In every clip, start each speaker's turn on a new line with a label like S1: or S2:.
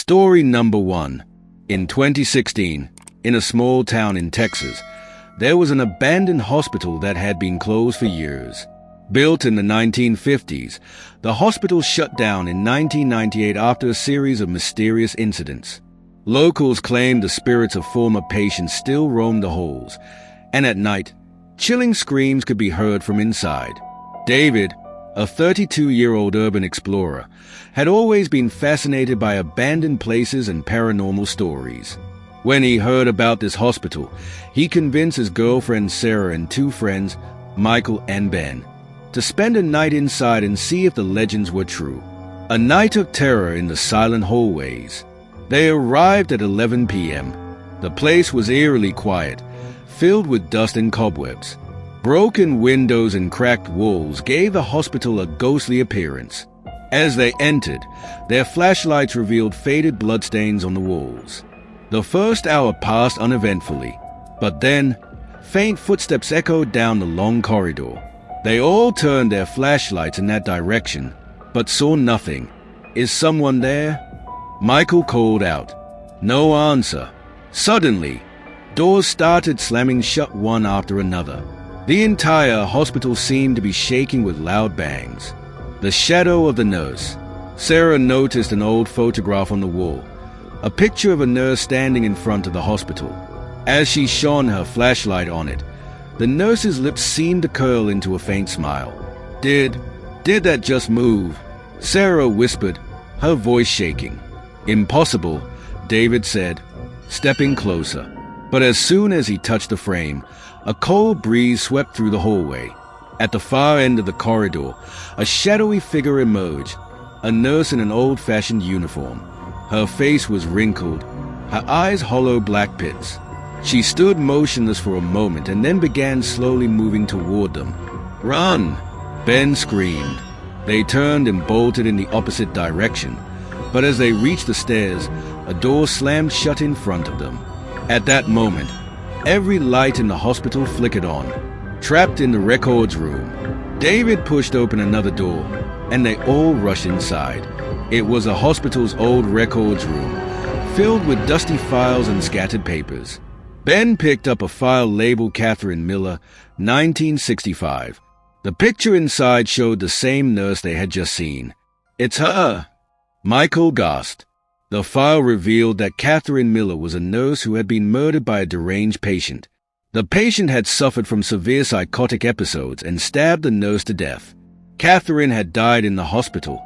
S1: Story number 1. In 2016, in a small town in Texas, there was an abandoned hospital that had been closed for years. Built in the 1950s, the hospital shut down in 1998 after a series of mysterious incidents. Locals claimed the spirits of former patients still roamed the halls, and at night, chilling screams could be heard from inside. David, a 32-year-old urban explorer, had always been fascinated by abandoned places and paranormal stories. When he heard about this hospital, he convinced his girlfriend Sarah and 2 friends, Michael and Ben, to spend a night inside and see if the legends were true. A night of terror in the silent hallways. They arrived at 11 p.m. The place was eerily quiet, filled with dust and cobwebs. Broken windows and cracked walls gave the hospital a ghostly appearance. As they entered, their flashlights revealed faded bloodstains on the walls. The first hour passed uneventfully, but then, faint footsteps echoed down the long corridor. They all turned their flashlights in that direction, but saw nothing. "Is someone there?" Michael called out. No answer. Suddenly, doors started slamming shut one after another. The entire hospital seemed to be shaking with loud bangs. The shadow of the nurse. Sarah noticed an old photograph on the wall, a picture of a nurse standing in front of the hospital. As she shone her flashlight on it, the nurse's lips seemed to curl into a faint smile. Did that just move?" Sarah whispered, her voice shaking. "Impossible," David said, stepping closer. But as soon as he touched the frame, a cold breeze swept through the hallway. At the far end of the corridor, a shadowy figure emerged, a nurse in an old-fashioned uniform. Her face was wrinkled, her eyes hollow black pits. She stood motionless for a moment and then began slowly moving toward them. "Run!" Ben screamed. They turned and bolted in the opposite direction, but as they reached the stairs, a door slammed shut in front of them. At that moment, every light in the hospital flickered on. Trapped in the records room, David pushed open another door, and they all rushed inside. It was a hospital's old records room, filled with dusty files and scattered papers. Ben picked up a file labeled Catherine Miller, 1965. The picture inside showed the same nurse they had just seen. "It's her!" Michael gasped. The file revealed that Catherine Miller was a nurse who had been murdered by a deranged patient. The patient had suffered from severe psychotic episodes and stabbed the nurse to death. Catherine had died in the hospital,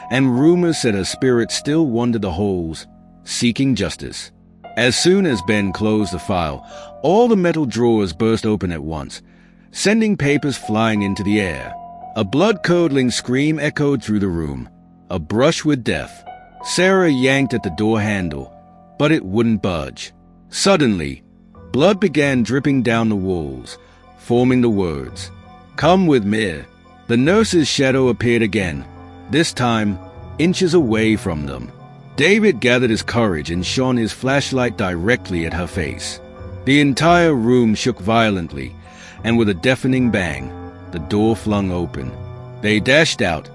S1: and rumors said her spirit still wandered the halls, seeking justice. As soon as Ben closed the file, all the metal drawers burst open at once, sending papers flying into the air. A blood-curdling scream echoed through the room. A brush with death. Sarah yanked at the door handle, but it wouldn't budge. Suddenly, blood began dripping down the walls, forming the words, "Come with me." The nurse's shadow appeared again, this time inches away from them. David gathered his courage and shone his flashlight directly at her face. The entire room shook violently, and with a deafening bang, the door flung open. They dashed out,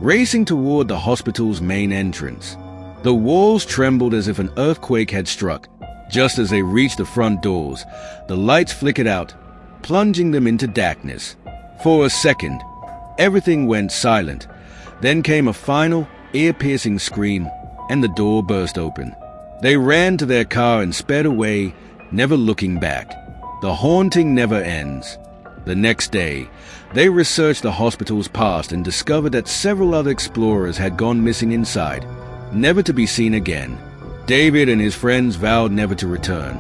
S1: racing toward the hospital's main entrance. The walls trembled as if an earthquake had struck. Just as they reached the front doors, the lights flickered out, plunging them into darkness. For a second, everything went silent. Then came a final, ear-piercing scream, and the door burst open. They ran to their car and sped away, never looking back. The haunting never ends. The next day, they researched the hospital's past and discovered that several other explorers had gone missing inside, never to be seen again. David and his friends vowed never to return,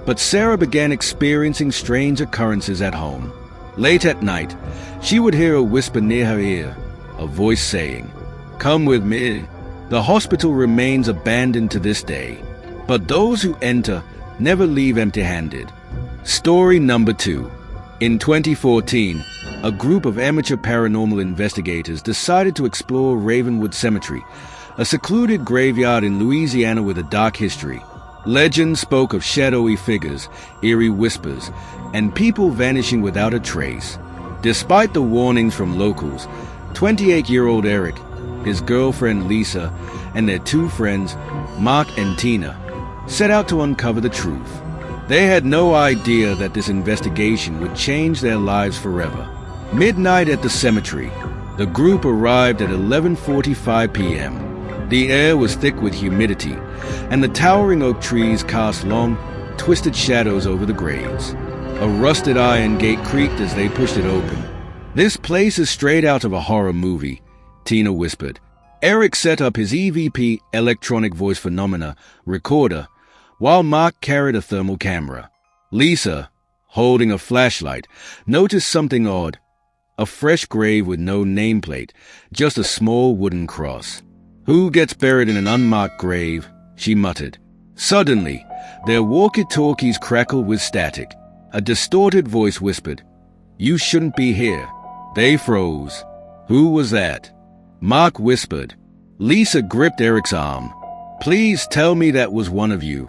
S1: but Sarah began experiencing strange occurrences at home. Late at night, she would hear a whisper near her ear, a voice saying, "Come with me." The hospital remains abandoned to this day, but those who enter never leave empty-handed. Story number 2. In 2014, a group of amateur paranormal investigators decided to explore Ravenwood Cemetery, a secluded graveyard in Louisiana with a dark history. Legends spoke of shadowy figures, eerie whispers, and people vanishing without a trace. Despite the warnings from locals, 28-year-old Eric, his girlfriend Lisa, and their two friends, Mark and Tina, set out to uncover the truth. They had no idea that this investigation would change their lives forever. Midnight at the cemetery. The group arrived at 11:45 p.m. The air was thick with humidity, and the towering oak trees cast long, twisted shadows over the graves. A rusted iron gate creaked as they pushed it open. "This place is straight out of a horror movie," Tina whispered. Eric set up his EVP electronic voice phenomena recorder, while Mark carried a thermal camera. Lisa, holding a flashlight, noticed something odd. A fresh grave with no nameplate, just a small wooden cross. "Who gets buried in an unmarked grave?" she muttered. Suddenly, their walkie-talkies crackled with static. A distorted voice whispered, "You shouldn't be here." They froze. "Who was that?" Mark whispered. Lisa gripped Eric's arm. "Please tell me that was one of you."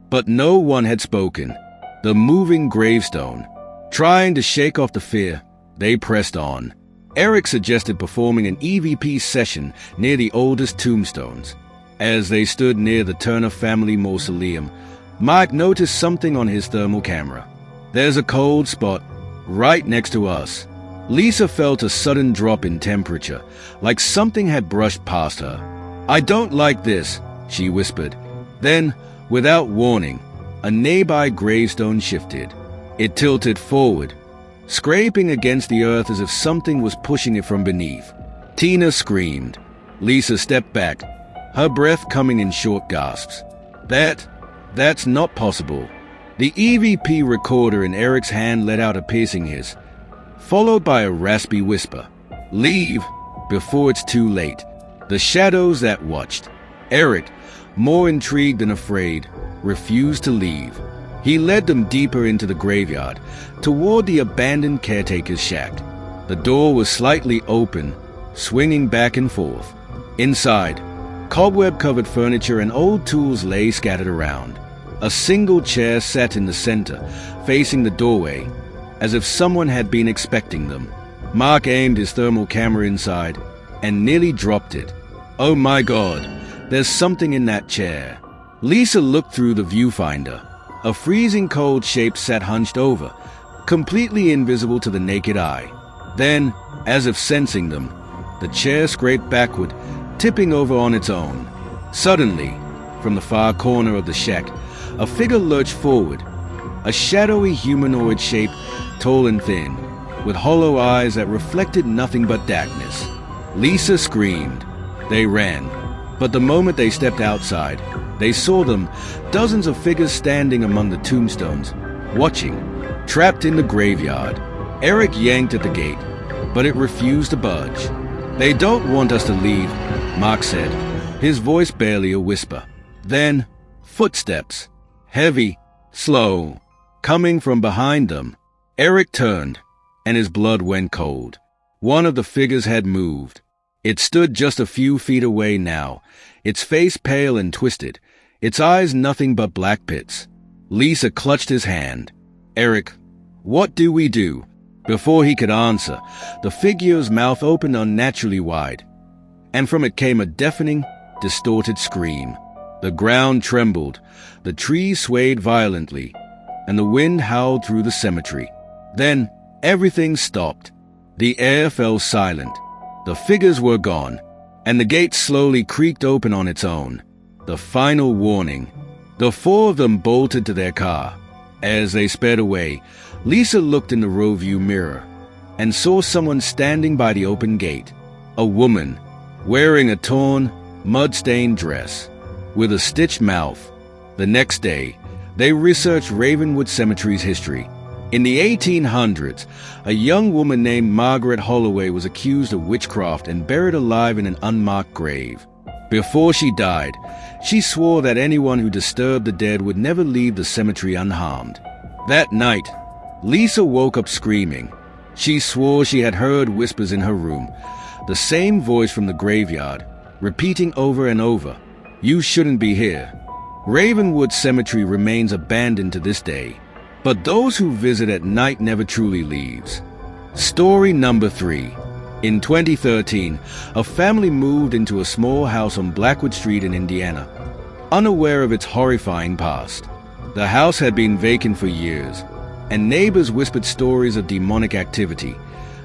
S1: But no one had spoken. The moving gravestone. Trying to shake off the fear, they pressed on. Eric suggested performing an EVP session near the oldest tombstones. As they stood near the Turner family mausoleum, Mark noticed something on his thermal camera. "There's a cold spot right next to us." Lisa felt a sudden drop in temperature, like something had brushed past her. "I don't like this," she whispered. Then, without warning, a nearby gravestone shifted. It tilted forward, scraping against the earth as if something was pushing it from beneath. Tina screamed. Lisa stepped back, her breath coming in short gasps. That's not possible." The EVP recorder in Eric's hand let out a piercing hiss, followed by a raspy whisper. "Leave before it's too late." The shadows that watched. Eric, more intrigued than afraid, refused to leave. He led them deeper into the graveyard, toward the abandoned caretaker's shack. The door was slightly open, swinging back and forth. Inside, cobweb-covered furniture and old tools lay scattered around. A single chair sat in the center, facing the doorway, as if someone had been expecting them. Mark aimed his thermal camera inside and nearly dropped it. "Oh my God, there's something in that chair." Lisa looked through the viewfinder. A freezing cold shape sat hunched over, completely invisible to the naked eye. Then, as if sensing them, the chair scraped backward, tipping over on its own. Suddenly, from the far corner of the shack, a figure lurched forward, a shadowy humanoid shape, tall and thin, with hollow eyes that reflected nothing but darkness. Lisa screamed. They ran, but the moment they stepped outside, they saw them, dozens of figures standing among the tombstones, watching, trapped in the graveyard. Eric yanked at the gate, but it refused to budge. "They don't want us to leave," Mark said, his voice barely a whisper. Then, footsteps, heavy, slow, coming from behind them. Eric turned, and his blood went cold. One of the figures had moved. It stood just a few feet away now, its face pale and twisted, its eyes nothing but black pits. Lisa clutched his hand. "Eric, what do we do?" Before he could answer, the figure's mouth opened unnaturally wide, and from it came a deafening, distorted scream. The ground trembled, the trees swayed violently, and the wind howled through the cemetery. Then everything stopped. The air fell silent. The figures were gone, and the gate slowly creaked open on its own. The final warning. The four of them bolted to their car. As they sped away, Lisa looked in the rear view mirror and saw someone standing by the open gate. A woman, wearing a torn, mud-stained dress, with a stitched mouth. The next day, they researched Ravenwood Cemetery's history. In the 1800s, a young woman named Margaret Holloway was accused of witchcraft and buried alive in an unmarked grave. Before she died, she swore that anyone who disturbed the dead would never leave the cemetery unharmed. That night, Lisa woke up screaming. She swore she had heard whispers in her room, the same voice from the graveyard, repeating over and over, "You shouldn't be here." Ravenwood Cemetery remains abandoned to this day, but those who visit at night never truly leaves. Story number 3. In 2013, a family moved into a small house on Blackwood Street in Indiana, unaware of its horrifying past. The house had been vacant for years, and neighbors whispered stories of demonic activity,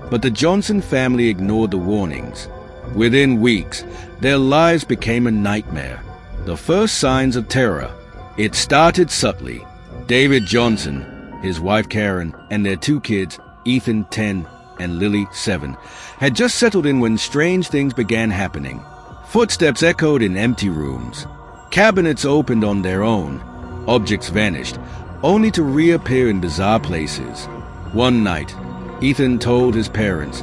S1: but the Johnson family ignored the warnings. Within weeks, their lives became a nightmare. The first signs of terror. It started subtly. David Johnson, his wife Karen, and their two kids, Ethan, 10, and Lily, 7, had just settled in when strange things began happening. Footsteps echoed in empty rooms. Cabinets opened on their own. Objects vanished, only to reappear in bizarre places. One night, Ethan told his parents,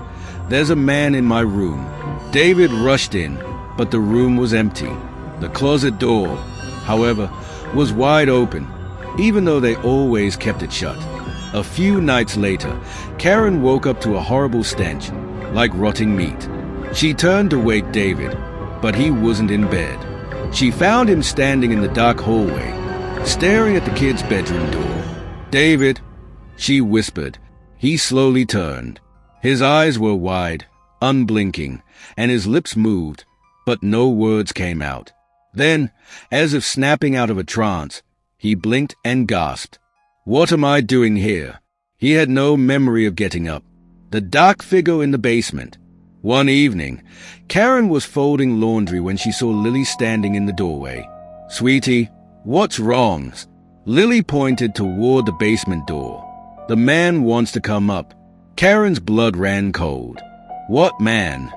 S1: "There's a man in my room." David rushed in, but the room was empty. The closet door, however, was wide open, even though they always kept it shut. A few nights later, Karen woke up to a horrible stench, like rotting meat. She turned to wake David, but he wasn't in bed. She found him standing in the dark hallway, staring at the kid's bedroom door. "David," she whispered. He slowly turned. His eyes were wide, unblinking, and his lips moved, but no words came out. Then, as if snapping out of a trance, he blinked and gasped. "What am I doing here?" He had no memory of getting up. The dark figure in the basement. One evening, Karen was folding laundry when she saw Lily standing in the doorway. "Sweetie, what's wrong?" Lily pointed toward the basement door. "The man wants to come up." Karen's blood ran cold. "What man?"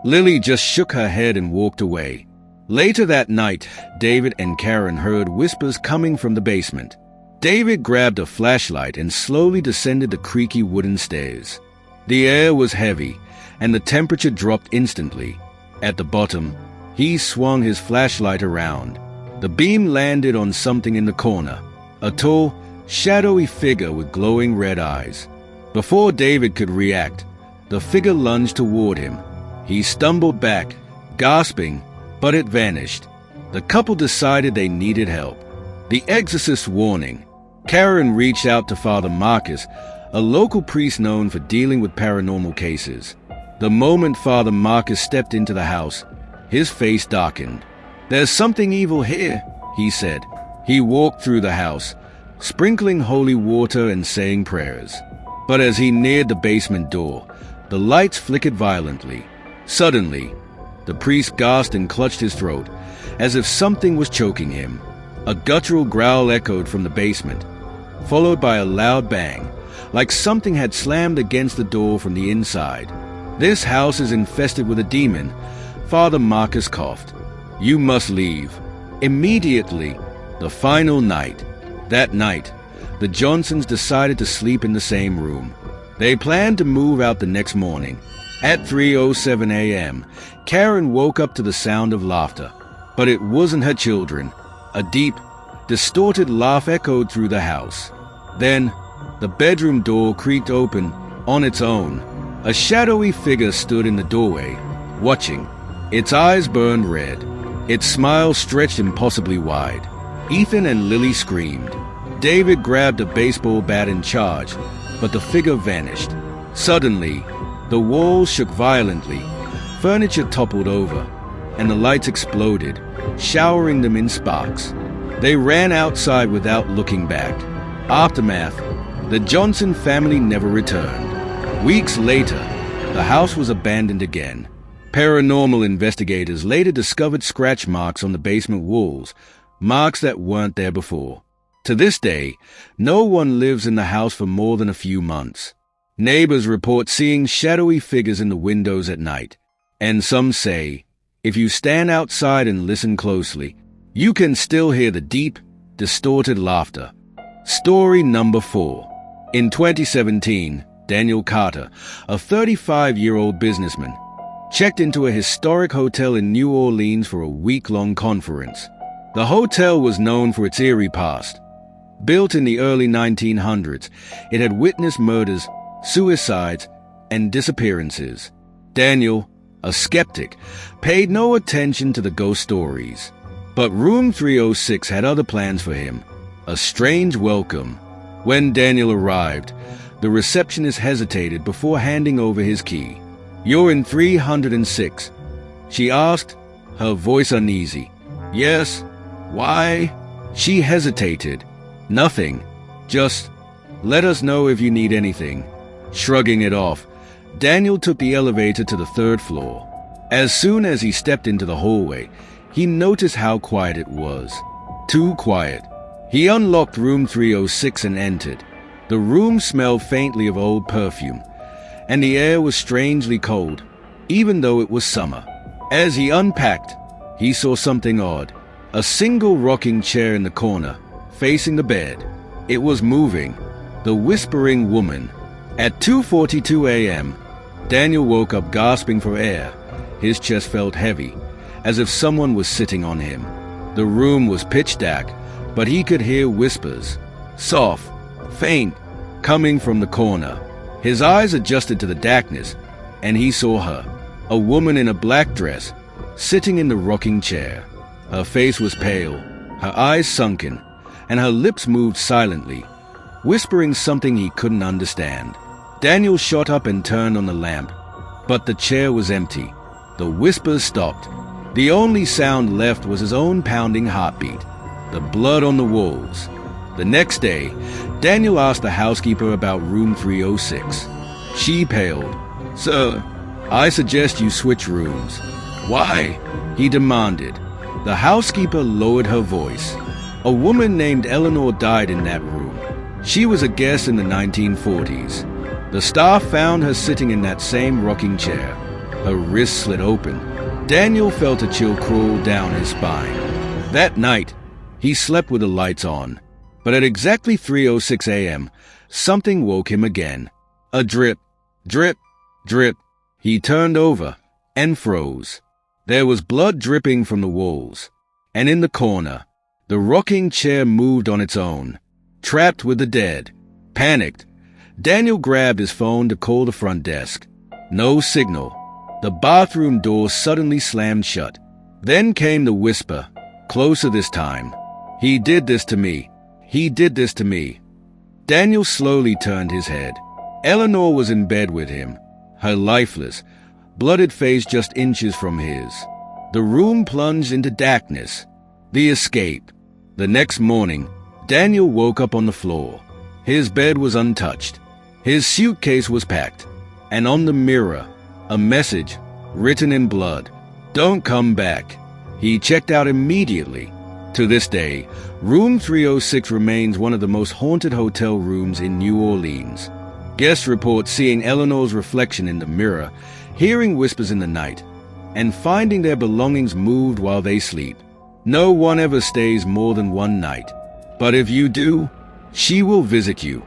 S1: Lily just shook her head and walked away. Later that night, David and Karen heard whispers coming from the basement. David grabbed a flashlight and slowly descended the creaky wooden stairs. The air was heavy, and the temperature dropped instantly. At the bottom, he swung his flashlight around. The beam landed on something in the corner, a tall, shadowy figure with glowing red eyes. Before David could react, the figure lunged toward him. He stumbled back, gasping, but it vanished. The couple decided they needed help. The exorcist's warning. Karen reached out to Father Marcus, a local priest known for dealing with paranormal cases. The moment Father Marcus stepped into the house, his face darkened. "There's something evil here," he said. He walked through the house, sprinkling holy water and saying prayers. But as he neared the basement door, the lights flickered violently. Suddenly, the priest gasped and clutched his throat, as if something was choking him. A guttural growl echoed from the basement, followed by a loud bang, like something had slammed against the door from the inside. "This house is infested with a demon," Father Marcus coughed. "You must leave. Immediately." The final night. That night, the Johnsons decided to sleep in the same room. They planned to move out the next morning. At 3:07 a.m., Karen woke up to the sound of laughter. But it wasn't her children. A deep, distorted laugh echoed through the house. Then, the bedroom door creaked open on its own. A shadowy figure stood in the doorway, watching. Its eyes burned red. Its smile stretched impossibly wide. Ethan and Lily screamed. David grabbed a baseball bat and charged, but the figure vanished. Suddenly, the walls shook violently, furniture toppled over, and the lights exploded, showering them in sparks. They ran outside without looking back. Aftermath: the Johnson family never returned. Weeks later, the house was abandoned again. Paranormal investigators later discovered scratch marks on the basement walls, marks that weren't there before. To this day, no one lives in the house for more than a few months. Neighbors report seeing shadowy figures in the windows at night, and some say, if you stand outside and listen closely, you can still hear the deep, distorted laughter. Story number 4. In 2017, Daniel Carter, a 35-year-old businessman, checked into a historic hotel in New Orleans for a week-long conference. The hotel was known for its eerie past. Built in the early 1900s, it had witnessed murders, suicides, and disappearances. Daniel, a skeptic, paid no attention to the ghost stories. But room 306 had other plans for him, a strange welcome. When Daniel arrived, the receptionist hesitated before handing over his key. "You're in 306. She asked, her voice uneasy. "Yes. Why?" She hesitated. "Nothing. Just let us know if you need anything." Shrugging it off, Daniel took the elevator to the 3rd floor. As soon as he stepped into the hallway, he noticed how quiet it was. Too quiet. He unlocked room 306 and entered. The room smelled faintly of old perfume, and the air was strangely cold, even though it was summer. As he unpacked, he saw something odd. A single rocking chair in the corner, facing the bed. It was moving. The whispering woman. At 2:42 a.m., Daniel woke up gasping for air. His chest felt heavy, as if someone was sitting on him. The room was pitch dark, but he could hear whispers, soft, faint, coming from the corner. His eyes adjusted to the darkness, and he saw her, a woman in a black dress, sitting in the rocking chair. Her face was pale, her eyes sunken, and her lips moved silently, whispering something he couldn't understand. Daniel shot up and turned on the lamp, but the chair was empty. The whispers stopped. The only sound left was his own pounding heartbeat, the blood on the walls. The next day, Daniel asked the housekeeper about room 306. She paled. "Sir, I suggest you switch rooms." "Why?" he demanded. The housekeeper lowered her voice. "A woman named Eleanor died in that room. She was a guest in the 1940s. The staff found her sitting in that same rocking chair." Her wrist slid open. Daniel felt a chill crawl down his spine. That night, he slept with the lights on. But at exactly 3:06 a.m., something woke him again. A drip, drip, drip. He turned over and froze. There was blood dripping from the walls. And in the corner, the rocking chair moved on its own. Trapped with the dead. Panicked, Daniel grabbed his phone to call the front desk. No signal. The bathroom door suddenly slammed shut. Then came the whisper, closer this time. "He did this to me. He did this to me." Daniel slowly turned his head. Eleanor was in bed with him, her lifeless, blooded face just inches from his. The room plunged into darkness. The escape. The next morning, Daniel woke up on the floor. His bed was untouched. His suitcase was packed. And on the mirror, a message, written in blood. "Don't come back." He checked out immediately. To this day, room 306 remains one of the most haunted hotel rooms in New Orleans. Guests report seeing Eleanor's reflection in the mirror, hearing whispers in the night, and finding their belongings moved while they sleep. No one ever stays more than one night. But if you do, she will visit you.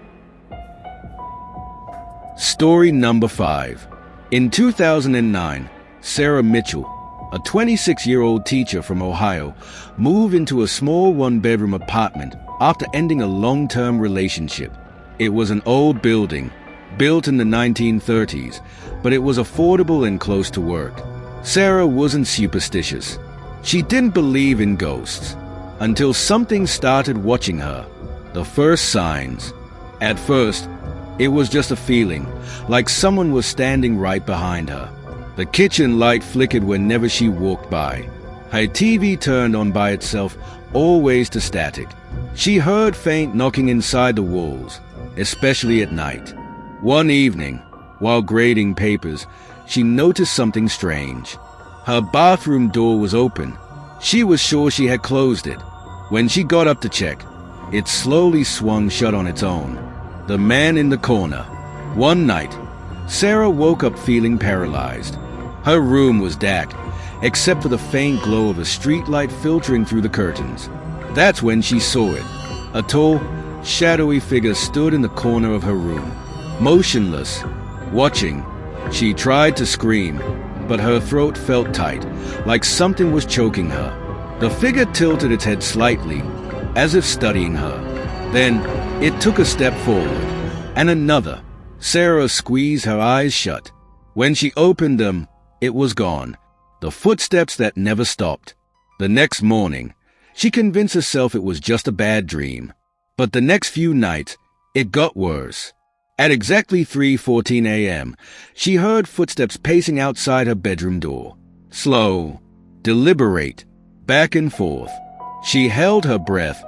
S1: Story number 5. In 2009, Sarah Mitchell, a 26-year-old teacher from Ohio, moved into a small one-bedroom apartment after ending a long-term relationship. It was an old building, built in the 1930s, but it was affordable and close to work. Sarah wasn't superstitious. She didn't believe in ghosts until something started watching her. The first signs. At first, it was just a feeling, like someone was standing right behind her. The kitchen light flickered whenever she walked by. Her TV turned on by itself, always to static. She heard faint knocking inside the walls, especially at night. One evening, while grading papers, she noticed something strange. Her bathroom door was open. She was sure she had closed it. When she got up to check, it slowly swung shut on its own. The man in the corner. One night, Sarah woke up feeling paralyzed. Her room was dark, except for the faint glow of a streetlight filtering through the curtains. That's when she saw it. A tall, shadowy figure stood in the corner of her room, motionless, watching. She tried to scream, but her throat felt tight, like something was choking her. The figure tilted its head slightly, as if studying her. Then, it took a step forward, and another. Sarah squeezed her eyes shut. When she opened them, it was gone. The footsteps that never stopped. The next morning, she convinced herself it was just a bad dream. But the next few nights, it got worse. At exactly 3:14 a.m., she heard footsteps pacing outside her bedroom door. Slow, deliberate, back and forth. She held her breath,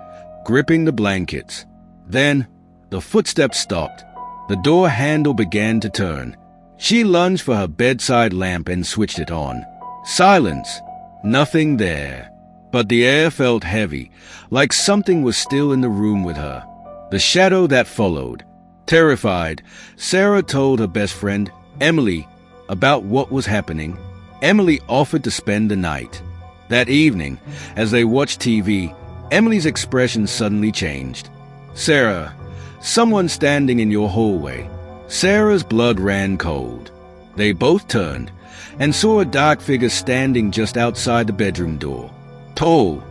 S1: gripping the blankets. Then, the footsteps stopped. The door handle began to turn. She lunged for her bedside lamp and switched it on. Silence. Nothing there. But the air felt heavy, like something was still in the room with her. The shadow that followed. Terrified, Sarah told her best friend, Emily, about what was happening. Emily offered to spend the night. That evening, as they watched TV, Emily's expression suddenly changed. Sarah, someone standing in your hallway. Sarah's blood ran cold. They both turned and saw a dark figure standing just outside the bedroom door. Tall,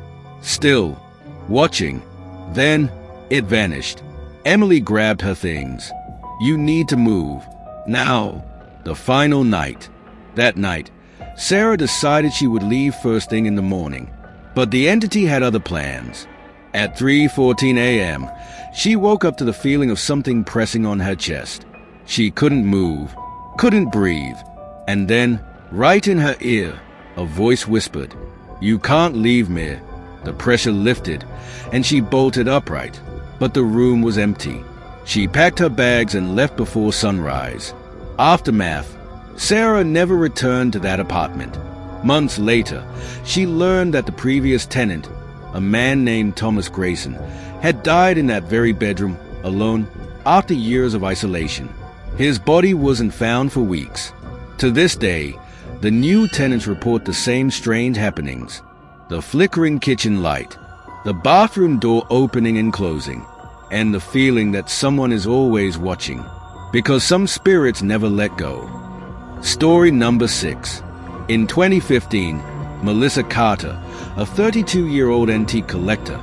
S1: still, watching. Then it vanished. Emily grabbed her things. You need to move. Now. The final night. That night, Sarah decided she would leave first thing in the morning. But the entity had other plans. At 3:14 a.m., she woke up to the feeling of something pressing on her chest. She couldn't move, couldn't breathe. And then, right in her ear, a voice whispered, "You can't leave me." The pressure lifted, and she bolted upright. But the room was empty. She packed her bags and left before sunrise. Aftermath. Sarah never returned to that apartment. Months later, she learned that the previous tenant, a man named Thomas Grayson, had died in that very bedroom, alone, after years of isolation. His body wasn't found for weeks. To this day, the new tenants report the same strange happenings. The flickering kitchen light, the bathroom door opening and closing, and the feeling that someone is always watching, because some spirits never let go. Story number 6. In 2015, Melissa Carter, a 32-year-old antique collector,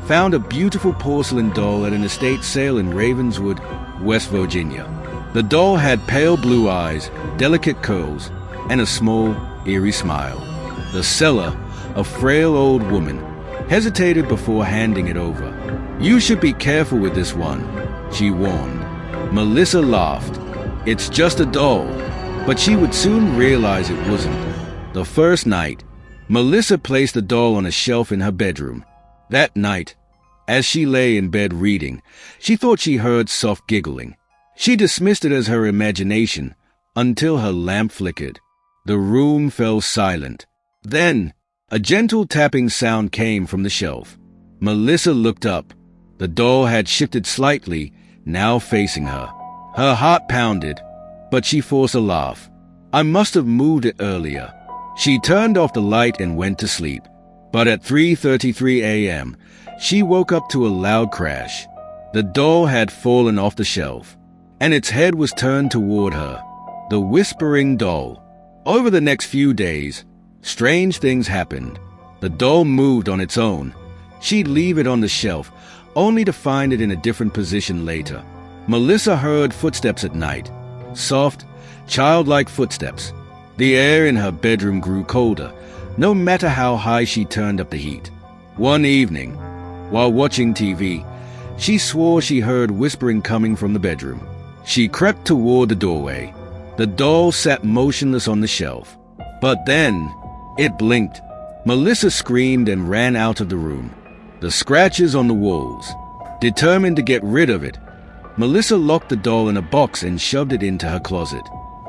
S1: found a beautiful porcelain doll at an estate sale in Ravenswood, West Virginia. The doll had pale blue eyes, delicate curls, and a small, eerie smile. The seller, a frail old woman, hesitated before handing it over. "You should be careful with this one," she warned. Melissa laughed. "It's just a doll." But she would soon realize it wasn't. The first night, Melissa placed the doll on a shelf in her bedroom. That night, as she lay in bed reading, she thought she heard soft giggling. She dismissed it as her imagination until her lamp flickered. The room fell silent. Then, a gentle tapping sound came from the shelf. Melissa looked up. The doll had shifted slightly, now facing her. Her heart pounded, but she forced a laugh. "I must have moved it earlier." She turned off the light and went to sleep. But at 3:33 a.m., she woke up to a loud crash. The doll had fallen off the shelf, and its head was turned toward her. The whispering doll. Over the next few days, strange things happened. The doll moved on its own. She'd leave it on the shelf, only to find it in a different position later. Melissa heard footsteps at night. Soft, childlike footsteps. The air in her bedroom grew colder, no matter how high she turned up the heat. One evening, while watching TV, she swore she heard whispering coming from the bedroom. She crept toward the doorway. The doll sat motionless on the shelf. But then, it blinked. Melissa screamed and ran out of the room. The scratches on the walls. Determined to get rid of it, Melissa locked the doll in a box and shoved it into her closet.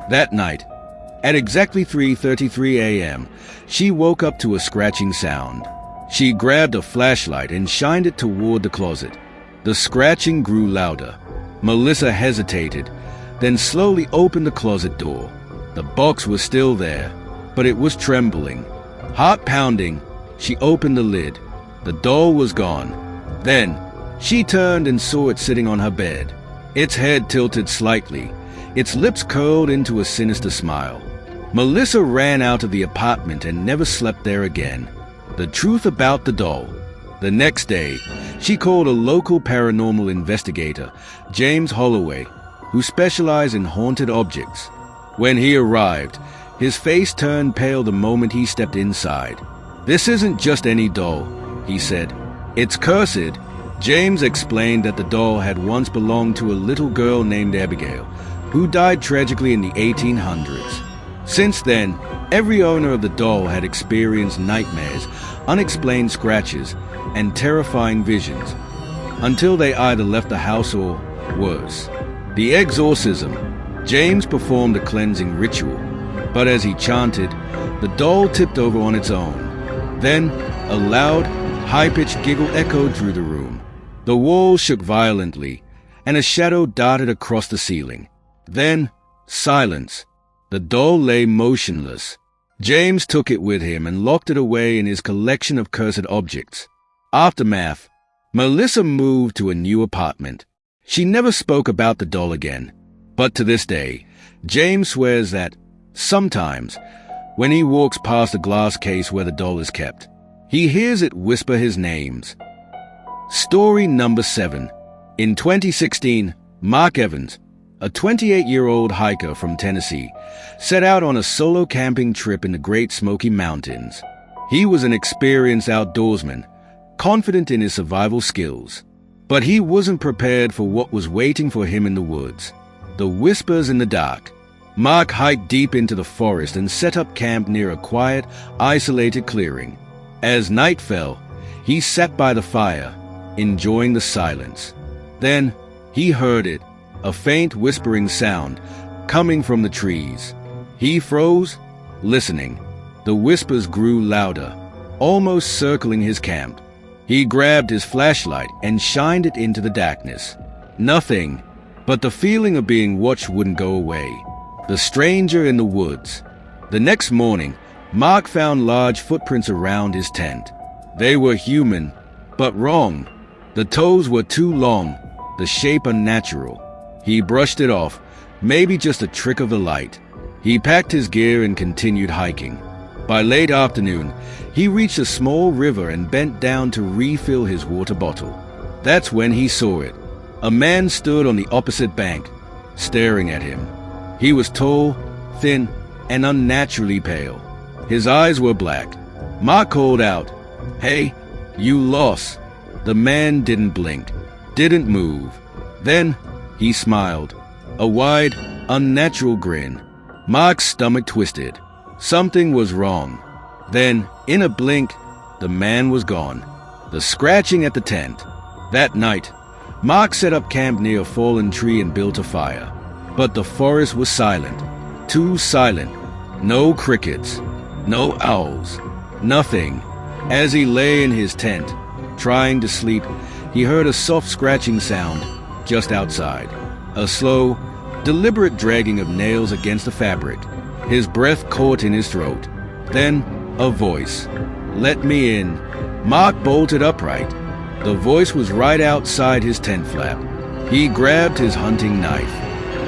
S1: That night, at exactly 3:33 a.m., she woke up to a scratching sound. She grabbed a flashlight and shined it toward the closet. The scratching grew louder. Melissa hesitated, then slowly opened the closet door. The box was still there, but it was trembling. Heart pounding, she opened the lid. The doll was gone. Then, she turned and saw it sitting on her bed. Its head tilted slightly, its lips curled into a sinister smile. Melissa ran out of the apartment and never slept there again. The truth about the doll. The next day, she called a local paranormal investigator, James Holloway, who specialized in haunted objects. When he arrived, his face turned pale the moment he stepped inside. "This isn't just any doll," he said. "It's cursed, James explained that the doll had once belonged to a little girl named Abigail, who died tragically in the 1800s. Since then, every owner of the doll had experienced nightmares, unexplained scratches, and terrifying visions, until they either left the house or, worse, the exorcism. James performed a cleansing ritual, but as he chanted, the doll tipped over on its own. Then, a loud, high-pitched giggle echoed through the room. The walls shook violently, and a shadow darted across the ceiling. Then, silence. The doll lay motionless. James took it with him and locked it away in his collection of cursed objects. Aftermath. Melissa moved to a new apartment. She never spoke about the doll again. But to this day, James swears that, sometimes, when he walks past the glass case where the doll is kept, he hears it whisper his names. Story number 7. In 2016, Mark Evans, a 28-year-old hiker from Tennessee, set out on a solo camping trip in the Great Smoky Mountains. He was an experienced outdoorsman, confident in his survival skills. But he wasn't prepared for what was waiting for him in the woods. The whispers in the dark. Mark hiked deep into the forest and set up camp near a quiet, isolated clearing. As night fell, he sat by the fire, enjoying the silence. Then he heard it, a faint whispering sound coming from the trees. He froze, listening. The whispers grew louder, almost circling his camp. He grabbed his flashlight and shined it into the darkness. Nothing, but the feeling of being watched wouldn't go away. The stranger in the woods. The next morning, Mark found large footprints around his tent. They were human, but wrong. The toes were too long, the shape unnatural. He brushed it off, maybe just a trick of the light. He packed his gear and continued hiking. By late afternoon, he reached a small river and bent down to refill his water bottle. That's when he saw it. A man stood on the opposite bank, staring at him. He was tall, thin, and unnaturally pale. His eyes were black. Mark called out, "Hey, you lost." The man didn't blink, didn't move. Then he smiled, a wide, unnatural grin. Mark's stomach twisted. Something was wrong. Then, in a blink, the man was gone. The scratching at the tent. That night, Mark set up camp near a fallen tree and built a fire. But the forest was silent. Too silent. No crickets. No owls. Nothing. As he lay in his tent, trying to sleep, he heard a soft scratching sound just outside. A slow, deliberate dragging of nails against the fabric. His breath caught in his throat. Then, a voice. "Let me in." Mark bolted upright. The voice was right outside his tent flap. He grabbed his hunting knife.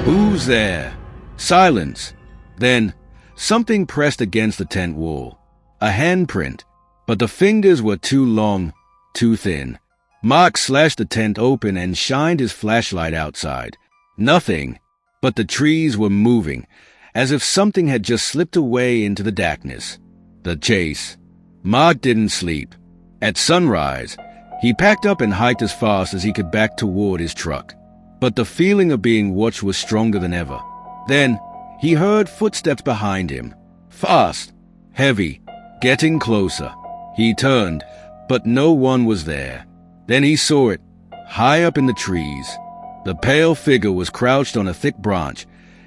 S1: "Who's there?" Silence. Then, something pressed against the tent wall. A handprint. But the fingers were too long, too thin. Mark slashed the tent open and shined his flashlight outside. Nothing. But the trees were moving, as if something had just slipped away into the darkness. The chase. Mark didn't sleep. At sunrise, he packed up and hiked as fast as he could back toward his truck. But the feeling of being watched was stronger than ever. Then, he heard footsteps behind him. Fast, heavy, getting closer. He turned, but no one was there. Then he saw it, high up in the trees. The pale figure was crouched on a thick branch,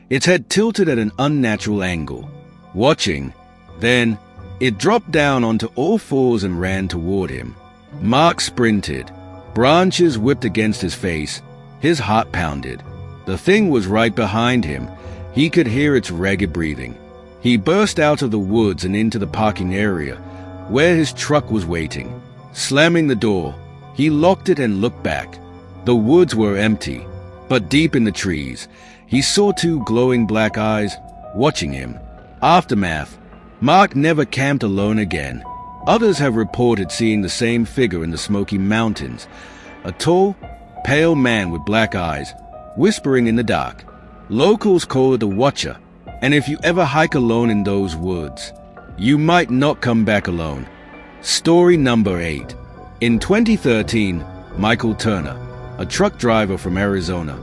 S1: its head tilted at an unnatural angle, watching. Then, it dropped down onto all fours and ran toward him. Mark sprinted. Branches whipped against his face. His heart pounded. The thing was right behind him. He could hear its ragged breathing. He burst out of the woods and into the parking area, where his truck was waiting. Slamming the door, he locked it and looked back. The woods were empty, but deep in the trees, he saw two glowing black eyes watching him. Aftermath. Mark never camped alone again. Others have reported seeing the same figure in the Smoky Mountains, a tall, pale man with black eyes, whispering in the dark. Locals call it the Watcher, and if you ever hike alone in those woods, you might not come back alone. Story number 8. In 2013, Michael Turner, a truck driver from Arizona,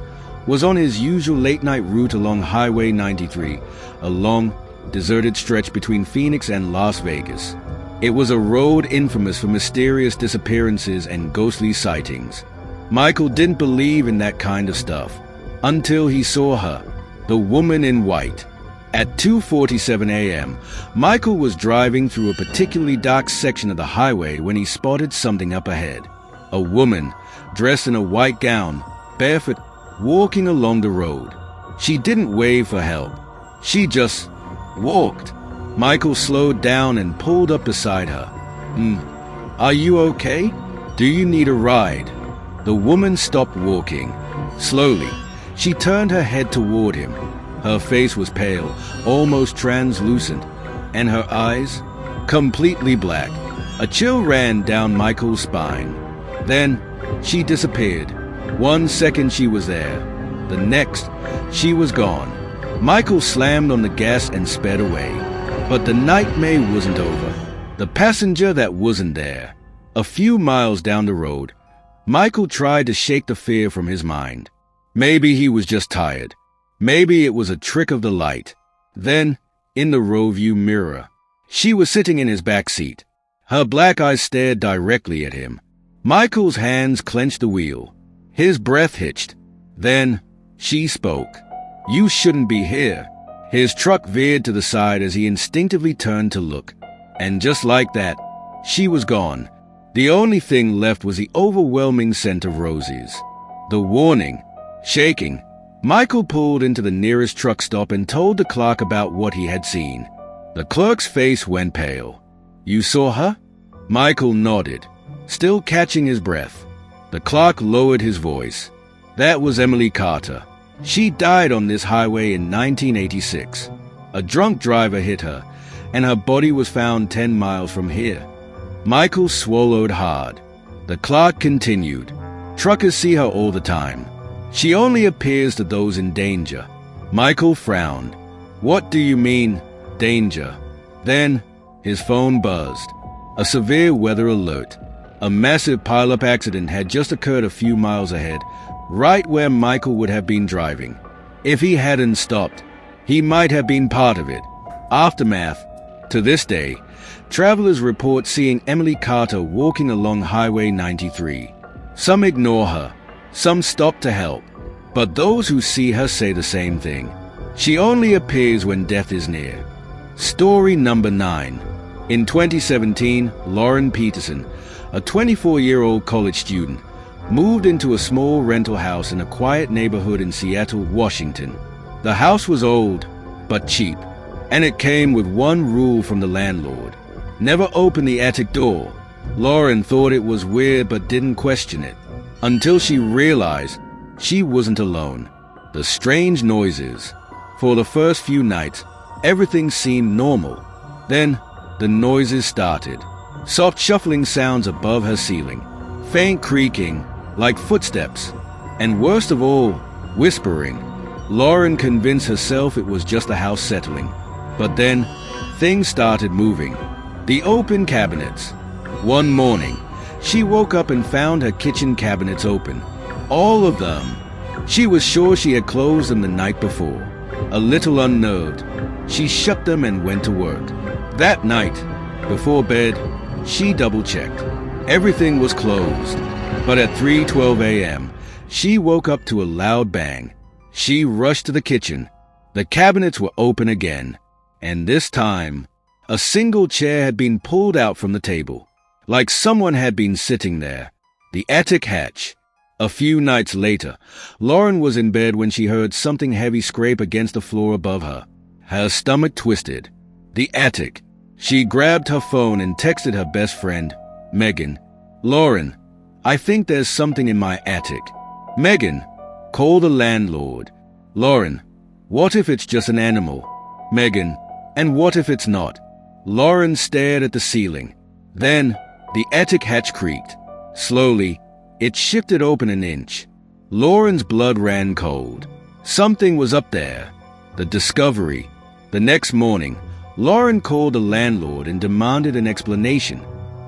S1: was on his usual late-night route along Highway 93, a long, deserted stretch between Phoenix and Las Vegas. It was a road infamous for mysterious disappearances and ghostly sightings. Michael didn't believe in that kind of stuff until he saw her, the woman in white. At 2:47 a.m., Michael was driving through a particularly dark section of the highway when he spotted something up ahead. A woman, dressed in a white gown, barefoot, walking along the road. She didn't wave for help. She just walked. Michael slowed down and pulled up beside her. Are you okay? Do you need a ride? The woman stopped walking. Slowly, she turned her head toward him. Her face was pale, almost translucent, and her eyes completely black. A chill ran down Michael's spine. Then she disappeared. 1 second she was there. The next, she was gone. Michael slammed on the gas and sped away. But the nightmare wasn't over. The passenger that wasn't there. A few miles down the road, Michael tried to shake the fear from his mind. Maybe he was just tired. Maybe it was a trick of the light. Then, in the rearview mirror, she was sitting in his back seat. Her black eyes stared directly at him. Michael's hands clenched the wheel. His breath hitched. Then, she spoke. "You shouldn't be here." His truck veered to the side as he instinctively turned to look. And just like that, she was gone. The only thing left was the overwhelming scent of roses. The warning. Shaking, Michael pulled into the nearest truck stop and told the clerk about what he had seen. The clerk's face went pale. "You saw her?" Michael nodded, still catching his breath. The clerk lowered his voice. "That was Emily Carter. She died on this highway in 1986. A drunk driver hit her, and her body was found 10 miles from here." Michael swallowed hard. The clerk continued. "Truckers see her all the time. She only appears to those in danger." Michael frowned. "What do you mean, danger?" Then his phone buzzed. A severe weather alert. A massive pileup accident had just occurred a few miles ahead, right where Michael would have been driving. If he hadn't stopped, he might have been part of it. Aftermath. To this day, travelers report seeing Emily Carter walking along Highway 93. Some ignore her. Some stop to help. But those who see her say the same thing. She only appears when death is near. Story number 9. In 2017, Lauren Peterson, a 24-year-old college student, moved into a small rental house in a quiet neighborhood in Seattle, Washington. The house was old, but cheap, and it came with one rule from the landlord: never open the attic door. Lauren thought it was weird but didn't question it, until she realized she wasn't alone. The strange noises. For the first few nights, everything seemed normal. Then, the noises started. Soft shuffling sounds above her ceiling, faint creaking, like footsteps, and worst of all, whispering. Lauren convinced herself it was just the house settling. But then, things started moving. The open cabinets. One morning, she woke up and found her kitchen cabinets open. All of them. She was sure she had closed them the night before. A little unnerved, she shut them and went to work. That night, before bed, she double-checked. Everything was closed. But at 3:12 a.m., she woke up to a loud bang. She rushed to the kitchen. The cabinets were open again. And this time, a single chair had been pulled out from the table, like someone had been sitting there. The attic hatch. A few nights later, Lauren was in bed when she heard something heavy scrape against the floor above her. Her stomach twisted. The attic. She grabbed her phone and texted her best friend, Megan. "Lauren, I think there's something in my attic." Megan, call the landlord. Lauren, what if it's just an animal? Megan, and what if it's not? Lauren stared at the ceiling. Then, the attic hatch creaked. Slowly, it shifted open an inch. Lauren's blood ran cold. Something was up there. The discovery. The next morning, Lauren called the landlord and demanded an explanation.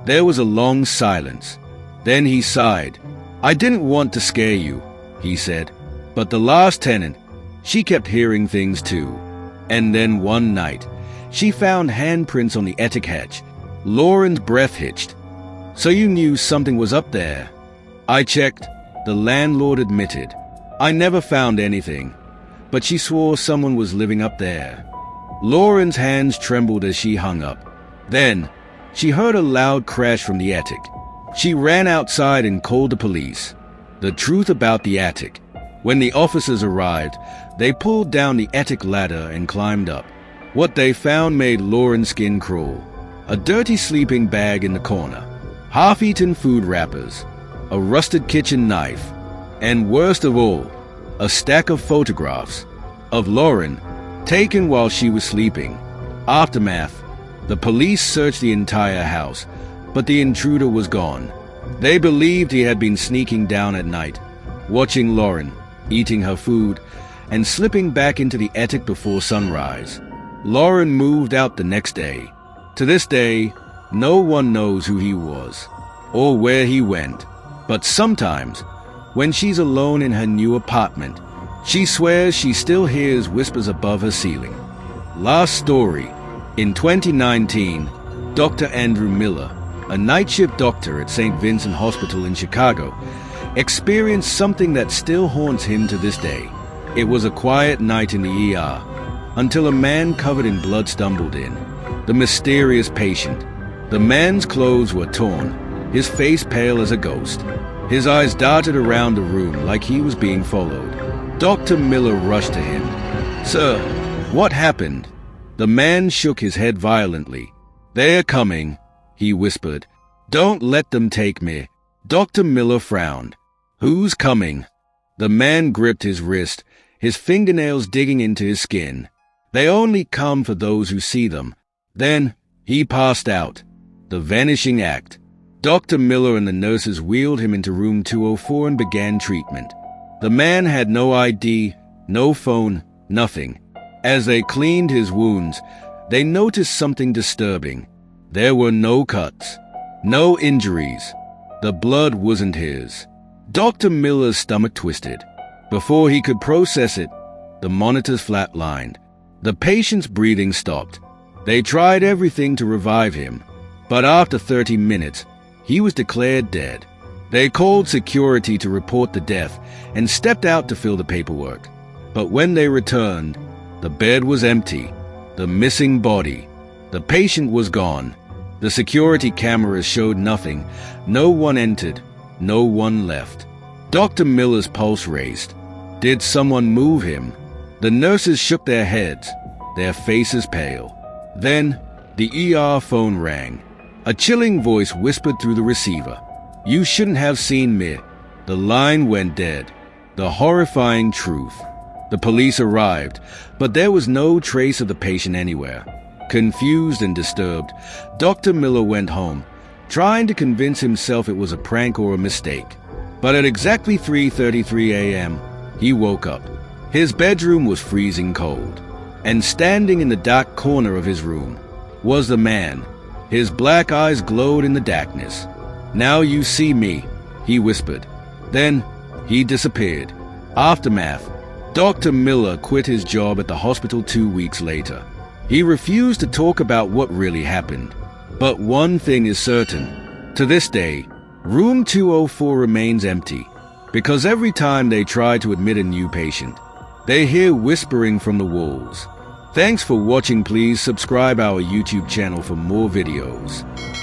S1: There was a long silence. Then he sighed. "I didn't want to scare you," he said, "but the last tenant, she kept hearing things too. And then one night, she found handprints on the attic hatch. Lauren's breath hitched. So you knew something was up there." "I checked," the landlord admitted. "I never found anything, but she swore someone was living up there." Lauren's hands trembled as she hung up. Then, she heard a loud crash from the attic. She ran outside and called the police. The truth about the attic: when the officers arrived, they pulled down the attic ladder and climbed up. What they found made Lauren's skin crawl. A dirty sleeping bag in the corner, half-eaten food wrappers, a rusted kitchen knife, and worst of all, a stack of photographs of Lauren taken while she was sleeping. Aftermath: the police searched the entire house, but the intruder was gone. They believed he had been sneaking down at night, watching Lauren, eating her food, and slipping back into the attic before sunrise. Lauren moved out the next day. To this day, no one knows who he was or where he went. But sometimes, when she's alone in her new apartment, she swears she still hears whispers above her ceiling. Last story. In 2019, Dr. Andrew Miller, a night shift doctor at St. Vincent Hospital in Chicago, experienced something that still haunts him to this day. It was a quiet night in the ER, until a man covered in blood stumbled in. The mysterious patient. The man's clothes were torn, his face pale as a ghost. His eyes darted around the room like he was being followed. Dr. Miller rushed to him. "Sir, what happened?" The man shook his head violently. "They're coming," he whispered. "Don't let them take me." Dr. Miller frowned. "Who's coming?" The man gripped his wrist, his fingernails digging into his skin. "They only come for those who see them." Then he passed out. The vanishing act. Dr. Miller and the nurses wheeled him into room 204 and began treatment. The man had no ID, no phone, nothing. As they cleaned his wounds, they noticed something disturbing. There were no cuts, no injuries. The blood wasn't his. Dr. Miller's stomach twisted. Before he could process it, the monitors flatlined. The patient's breathing stopped. They tried everything to revive him, but after 30 minutes, he was declared dead. They called security to report the death and stepped out to fill the paperwork. But when they returned, the bed was empty, the missing body. The patient was gone. The security cameras showed nothing. No one entered, no one left. Dr. Miller's pulse raced. Did someone move him? The nurses shook their heads, their faces pale. Then, the ER phone rang. A chilling voice whispered through the receiver. "You shouldn't have seen me." The line went dead. The horrifying truth. The police arrived, but there was no trace of the patient anywhere. Confused and disturbed, Dr. Miller went home, trying to convince himself it was a prank or a mistake. But at exactly 3:33 a.m., he woke up. His bedroom was freezing cold, and standing in the dark corner of his room was the man. His black eyes glowed in the darkness. "Now you see me," he whispered. Then he disappeared. Aftermath. Dr. Miller quit his job at the hospital 2 weeks later. He refused to talk about what really happened. But one thing is certain. To this day, room 204 remains empty, because every time they try to admit a new patient, they hear whispering from the walls. Thanks for watching. Please subscribe our YouTube channel for more videos.